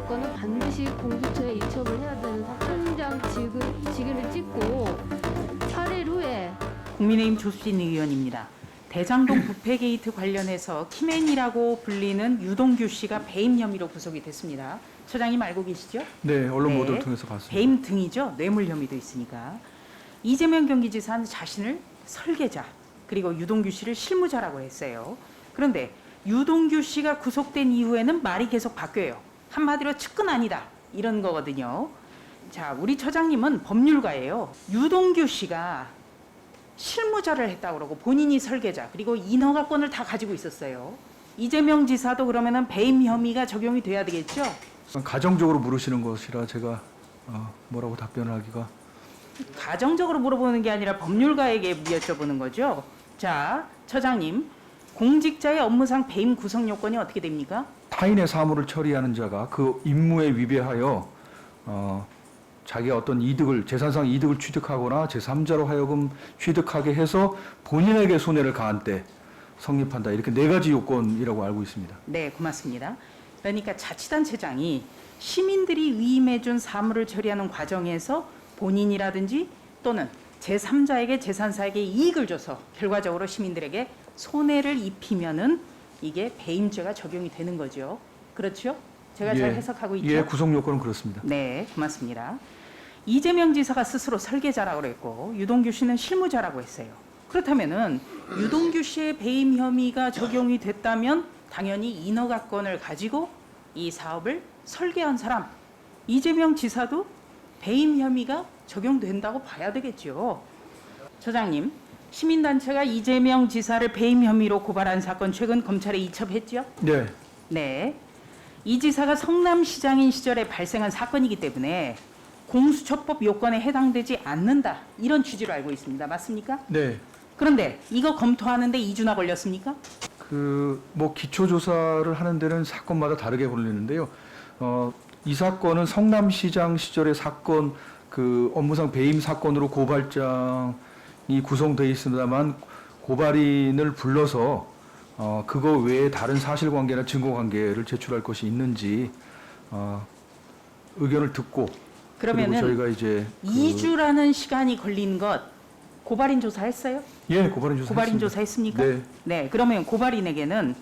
사건은 반드시 공수처에 이첩을 해야 되는 사건. 현장 직위를 찍고 8일 후에 국민의힘 조수진 의원입니다. 대장동 부패 게이트 관련해서 키맨이라고 불리는 유동규 씨가 배임 혐의로 구속이 됐습니다. 처장님 알고 계시죠? 네, 언론 네. 보도를 통해서 봤습니다. 배임 등이죠. 뇌물 혐의도 있으니까. 이재명 경기지사는 자신을 설계자 그리고 유동규 씨를 실무자라고 했어요. 그런데 유동규 씨가 구속된 이후에는 말이 계속 바뀌어요. 한마디로 측근 아니다 이런 거거든요. 자, 우리 처장님은 법률가예요. 유동규 씨가 실무자를 했다고 그러고 본인이 설계자 그리고 인허가권을 다 가지고 있었어요. 이재명 지사도 그러면은 배임 혐의가 적용이 돼야 되겠죠? 가정적으로 물으시는 것이라 제가 뭐라고 답변을 하기가. 가정적으로 물어보는 게 아니라 법률가에게 여쭤보는 거죠. 자, 처장님, 공직자의 업무상 배임 구성 요건이 어떻게 됩니까? 타인의 사무를 처리하는 자가 그 임무에 위배하여 자기가 어떤 이득을 재산상 이득을 취득하거나 제3자로 하여금 취득하게 해서 본인에게 손해를 가한 때 성립한다. 이렇게 네 가지 요건이라고 알고 있습니다. 네, 고맙습니다. 그러니까 자치단체장이 시민들이 위임해준 사무를 처리하는 과정에서 본인이라든지 또는 제3자에게 재산사에게 이익을 줘서 결과적으로 시민들에게 손해를 입히면은 이게 배임죄가 적용이 되는 거죠. 그렇죠? 제가 잘 해석하고 있죠? 예, 구성 요건은 그렇습니다. 네, 고맙습니다. 이재명 지사가 스스로 설계자라고 그랬고 유동규 씨는 실무자라고 했어요. 그렇다면은 유동규 씨의 배임 혐의가 적용이 됐다면 당연히 인허가권을 가지고 이 사업을 설계한 사람 이재명 지사도 배임 혐의가 적용된다고 봐야 되겠죠. 처장님, 시민단체가 이재명 지사를 배임 혐의로 고발한 사건 최근 검찰에 이첩했죠? 네, 네. 이 지사가 성남시장인 시절에 발생한 사건이기 때문에 공수처법 요건에 해당되지 않는다. 이런 취지로 알고 있습니다. 맞습니까? 네. 그런데 이거 검토하는데 2주나 걸렸습니까? 뭐 기초 조사를 하는 데는 사건마다 다르게 걸리는데요. 이 사건은 성남시장 시절의 사건 그 업무상 배임 사건으로 고발장이 구성되어 있습니다만 고발인을 불러서 그거 외에 다른 사실관계나 증거관계를 제출할 것이 있는지 의견을 듣고 그러면은 그리고 저희가 이제 2주라는 시간이 걸린 것 고발인 조사했어요? 예, 고발인 조사 고발인 조사했습니까? 네. 네. 그러면 고발인에게는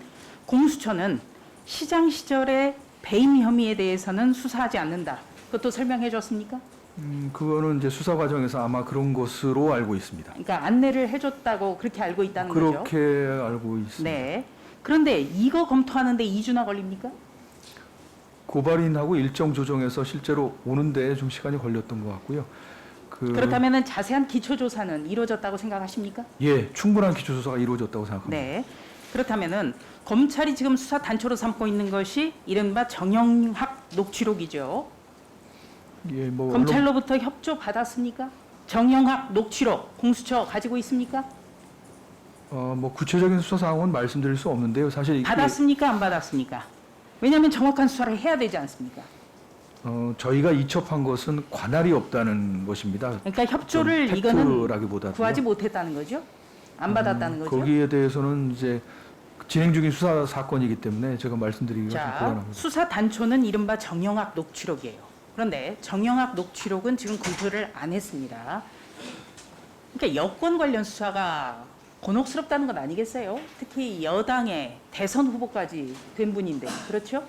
공수처는 시장 시절의 배임 혐의에 대해서는 수사하지 않는다. 그것도 설명해 줬습니까? 그거는 이제 수사 과정에서 아마 그런 것으로 알고 있습니다. 그러니까 안내를 해줬다고 그렇게 알고 있다는 거죠? 그렇게 알고 있습니다. 네. 그런데 이거 검토하는데 2주나 걸립니까? 고발인하고 일정 조정해서 실제로 오는데 좀 시간이 걸렸던 것 같고요. 그렇다면 자세한 기초 조사는 이루어졌다고 생각하십니까? 예, 충분한 기초 조사가 이루어졌다고 생각합니다. 네. 그렇다면은 검찰이 지금 수사 단초로 삼고 있는 것이 이른바 정영학 녹취록이죠. 예, 뭐 검찰로부터 협조 받았습니까? 정영학 녹취록 공수처 가지고 있습니까? 뭐 구체적인 수사 사항은 말씀드릴 수 없는데요. 사실 이게 받았습니까? 안 받았습니까? 왜냐하면 정확한 수사를 해야 되지 않습니까? 저희가 이첩한 것은 관할이 없다는 것입니다. 그러니까 협조를 이거는 팩트라기보다도 구하지 못했다는 거죠? 안 받았다는 거죠? 거기에 대해서는 이제 진행 중인 수사 사건이기 때문에 제가 말씀드리기가 좀 자, 곤란합니다. 수사 단초는 이른바 정영학 녹취록이에요. 그런데 정영학 녹취록은 지금 검토를 안 했습니다. 그러니까 여권 관련 수사가 곤혹스럽다는 건 아니겠어요? 특히 여당의 대선 후보까지 된 분인데 그렇죠?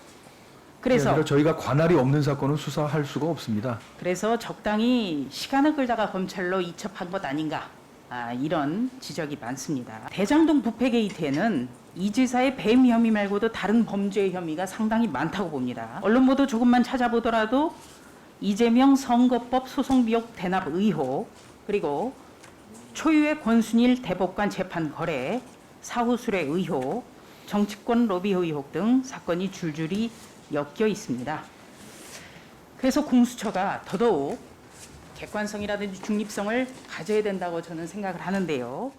그래서 아니라 저희가 관할이 없는 사건은 수사할 수가 없습니다. 그래서 적당히 시간을 끌다가 검찰로 이첩한 것 아닌가 이런 지적이 많습니다. 대장동 부패 게이트에는 이 지사의 배임 혐의 말고도 다른 범죄 혐의가 상당히 많다고 봅니다. 언론 보도 조금만 찾아보더라도 이재명 선거법 소송 비용 대납 의혹 그리고 초유의 권순일 대법관 재판 거래 사후수뢰 의혹 정치권 로비 의혹 등 사건이 줄줄이 엮여 있습니다. 그래서 공수처가 더더욱 객관성이라든지 중립성을 가져야 된다고 저는 생각을 하는데요.